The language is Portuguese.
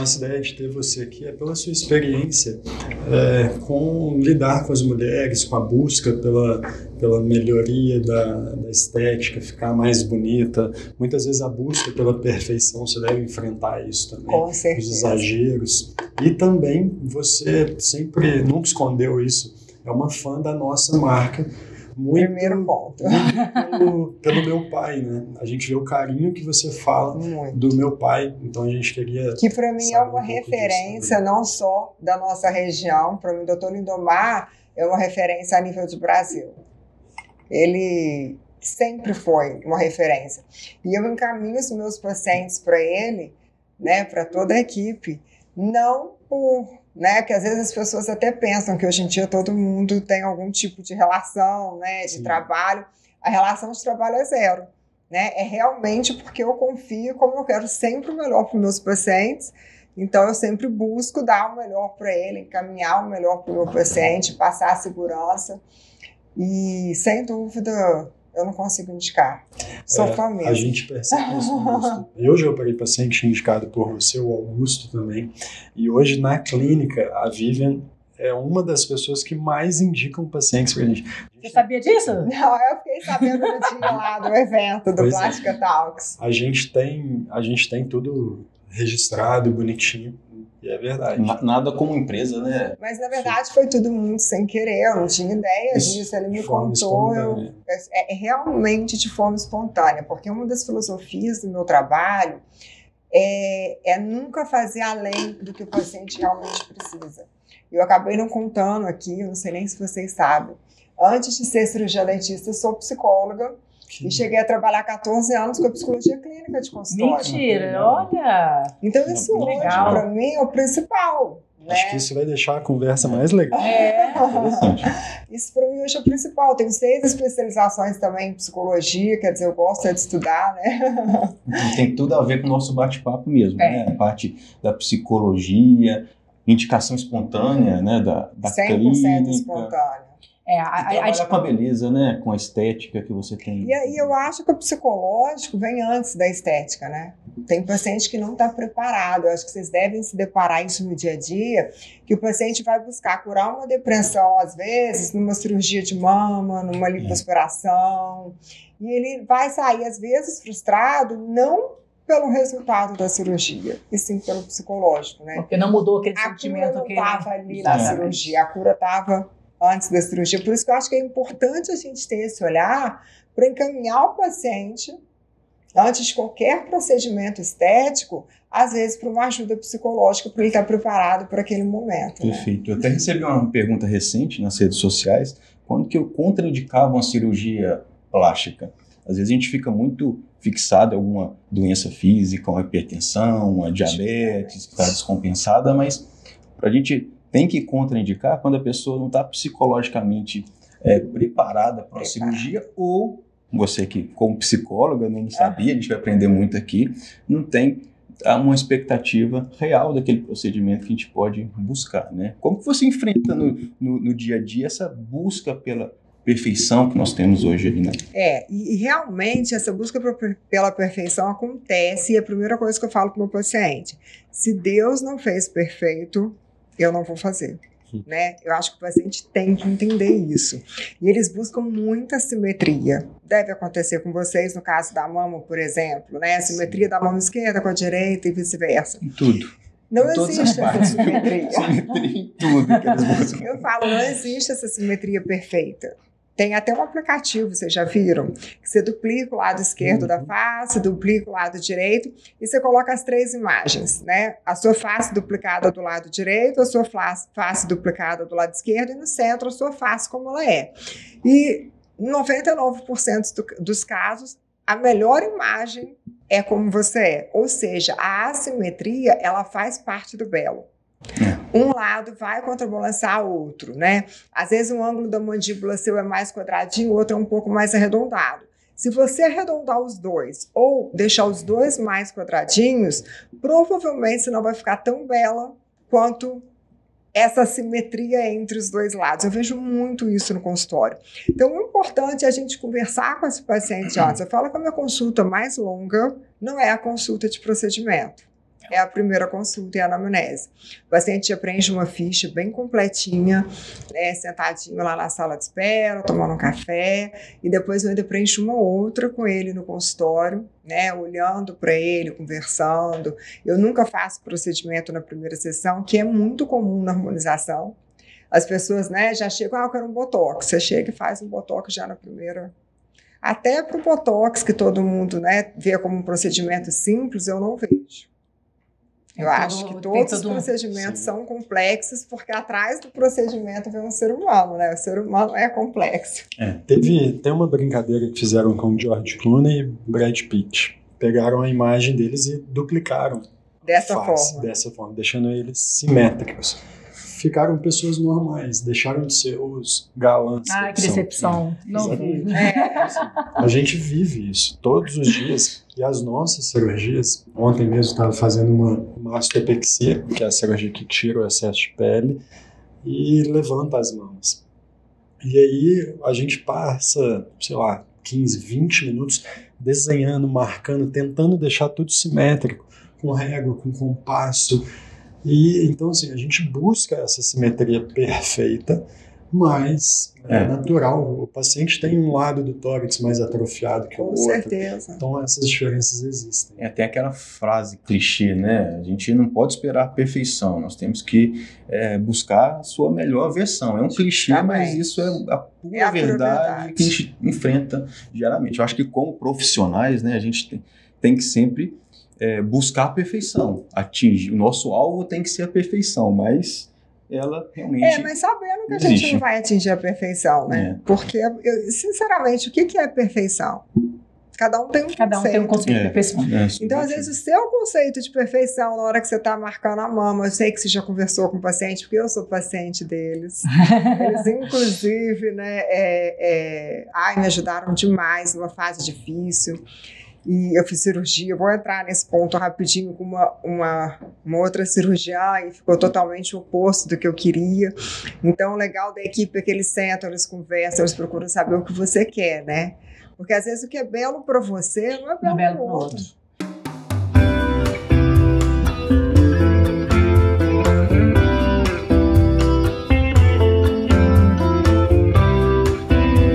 nossa ideia de ter você aqui é pela sua experiência com lidar com as mulheres, com a busca pela melhoria da estética, ficar mais bonita. Muitas vezes a busca pela perfeição, você deve enfrentar isso também. Com certeza. Os exageros. E também você sempre, nunca escondeu isso, é uma fã da nossa marca. Muito, primeiro ponto. Pelo meu pai, né? A gente vê o carinho que você fala do meu pai, então a gente queria... Que para mim é uma referência não só da nossa região, para mim o Dr. Lindomar é uma referência a nível de Brasil. Ele sempre foi uma referência. E eu encaminho os meus pacientes para ele, né, para toda a equipe, não por... Né, que às vezes as pessoas até pensam que hoje em dia todo mundo tem algum tipo de relação, né, de trabalho. A relação de trabalho é zero. Né? É realmente porque eu confio, como eu quero sempre o melhor para os meus pacientes, então eu sempre busco dar o melhor para ele, encaminhar o melhor para o meu paciente, passar a segurança. E, sem dúvida, eu não consigo indicar. Sou fã mesmo. A gente percebe isso, Augusto. Eu já operei paciente indicado por você, o Augusto também. E hoje, na clínica, a Vivian é uma das pessoas que mais indicam pacientes pra gente. Você sabia disso? Não, eu fiquei sabendo no dia lá do evento do Plástica Talks. A gente tem tudo registrado, bonitinho. E é verdade. Nada como empresa, né? Mas, na verdade, foi tudo muito sem querer. Eu não tinha ideia disso. Ele me contou. É realmente de forma espontânea. Porque uma das filosofias do meu trabalho é nunca fazer além do que o paciente realmente precisa. Eu acabei não contando aqui, eu não sei nem se vocês sabem. Antes de ser cirurgiã dentista, eu sou psicóloga. E cheguei a trabalhar 14 anos com a psicologia clínica de consultório. Mentira, olha! Então isso hoje, para mim, é o principal. Né? Acho que isso vai deixar a conversa mais legal. Isso para mim hoje é o principal. Tenho 6 especializações também em psicologia, quer dizer, eu gosto de estudar, né? Tem tudo a ver com o nosso bate-papo mesmo, né? A parte da psicologia, indicação espontânea, né? Da 100% clínica. espontânea. Trabalhar com a beleza, né? Com a estética que você tem. E aí eu acho que o psicológico vem antes da estética, né? Tem paciente que não está preparado. Eu acho que vocês devem se deparar isso no dia a dia, que o paciente vai buscar curar uma depressão, às vezes, numa cirurgia de mama, numa lipoaspiração, e ele vai sair, às vezes, frustrado, não pelo resultado da cirurgia, e sim pelo psicológico, né? Porque não mudou aquele sentimento. A cura não estava ali na cirurgia, a cura estava antes da cirurgia. Por isso que eu acho que é importante a gente ter esse olhar para encaminhar o paciente, antes de qualquer procedimento estético, às vezes para uma ajuda psicológica, para ele estar preparado para aquele momento. Perfeito. Né? Eu até recebi uma pergunta recente nas redes sociais, quando que eu contraindicava uma cirurgia plástica. Às vezes a gente fica muito fixado em alguma doença física, uma hipertensão, uma diabetes que está descompensada, mas a gente tem que contraindicar quando a pessoa não está psicologicamente preparada para a cirurgia, ou você que, como psicóloga, não sabia, a gente vai aprender muito aqui, não tem uma expectativa real daquele procedimento que a gente pode buscar, né? Como que você enfrenta no dia a dia essa busca pela perfeição que nós temos hoje ali, né? E realmente essa busca pela perfeição acontece, e a primeira coisa que eu falo para o meu paciente, se Deus não fez perfeito, eu não vou fazer. Né? Eu acho que o paciente tem que entender isso. E eles buscam muita simetria. Deve acontecer com vocês no caso da mama, por exemplo, né? A simetria da mama esquerda com a direita e vice-versa. Em tudo. Não existe essa simetria. Simetria em tudo que eles buscam. Eu falo, não existe essa simetria perfeita. Tem até um aplicativo, vocês já viram? Que você duplica o lado esquerdo da face, duplica o lado direito e você coloca as 3 imagens, né? A sua face duplicada do lado direito, a sua face duplicada do lado esquerdo e no centro a sua face como ela é. E 99% dos casos, a melhor imagem é como você é. Ou seja, a assimetria, ela faz parte do belo. Um lado vai contrabalançar o outro, né? Às vezes um ângulo da mandíbula seu é mais quadradinho, o outro é um pouco mais arredondado. Se você arredondar os dois ou deixar os dois mais quadradinhos, provavelmente você não vai ficar tão bela quanto essa simetria entre os dois lados. Eu vejo muito isso no consultório. Então, o importante é a gente conversar com esse paciente antes. Eu falo que a minha consulta mais longa não é a consulta de procedimento. é a primeira consulta e a anamnese. O paciente já preenche uma ficha bem completinha, né, sentadinho lá na sala de espera, tomando um café, e depois eu ainda preencho uma outra com ele no consultório, né, olhando para ele, conversando. Eu nunca faço procedimento na primeira sessão, que é muito comum na harmonização. As pessoas, né, já chegam, eu quero um botox. Você chega e faz um botox já na primeira. Até para o botox, que todo mundo, né, vê como um procedimento simples, eu não vejo. Eu acho que todos os procedimentos são complexos, porque atrás do procedimento vem um ser humano, né? O ser humano é complexo. Tem uma brincadeira que fizeram com George Clooney e Brad Pitt. Pegaram a imagem deles e duplicaram. Dessa forma, deixando eles simétricos. Ficaram pessoas normais, deixaram de ser os galãs. Ai, que decepção. Não vi. A gente vive isso todos os dias. E as nossas cirurgias, ontem mesmo estava fazendo uma mastopexia, que é a cirurgia que tira o excesso de pele e levanta as mamas. E aí a gente passa, sei lá, 15, 20 minutos desenhando, marcando, tentando deixar tudo simétrico, com régua, com compasso. E então, assim, a gente busca essa simetria perfeita, mas é natural. O paciente tem um lado do tórax mais atrofiado que o outro. Com certeza. Então, essas diferenças existem. Tem aquela frase clichê, né? A gente não pode esperar a perfeição, nós temos que buscar a sua melhor versão. É um clichê, mas isso é a pura verdade que a gente enfrenta diariamente. Eu acho que como profissionais, né, a gente tem que sempre buscar a perfeição. O nosso alvo tem que ser a perfeição, mas ela realmente mas sabendo que a gente não vai atingir a perfeição, né? Porque, sinceramente, o que é perfeição? Cada um tem um conceito. Cada um tem um conceito de perfeição. Então, às vezes, o seu conceito de perfeição, na hora que você está marcando a mama, eu sei que você já conversou com o paciente, porque eu sou paciente deles. Eles, inclusive, né, me ajudaram demais numa fase difícil. E eu fiz cirurgia, vou entrar nesse ponto rapidinho com uma outra cirurgiã e ficou totalmente o oposto do que eu queria. Então, o legal da equipe é que eles sentam, eles conversam, eles procuram saber o que você quer, né? Porque às vezes o que é belo para você não é belo para o outro.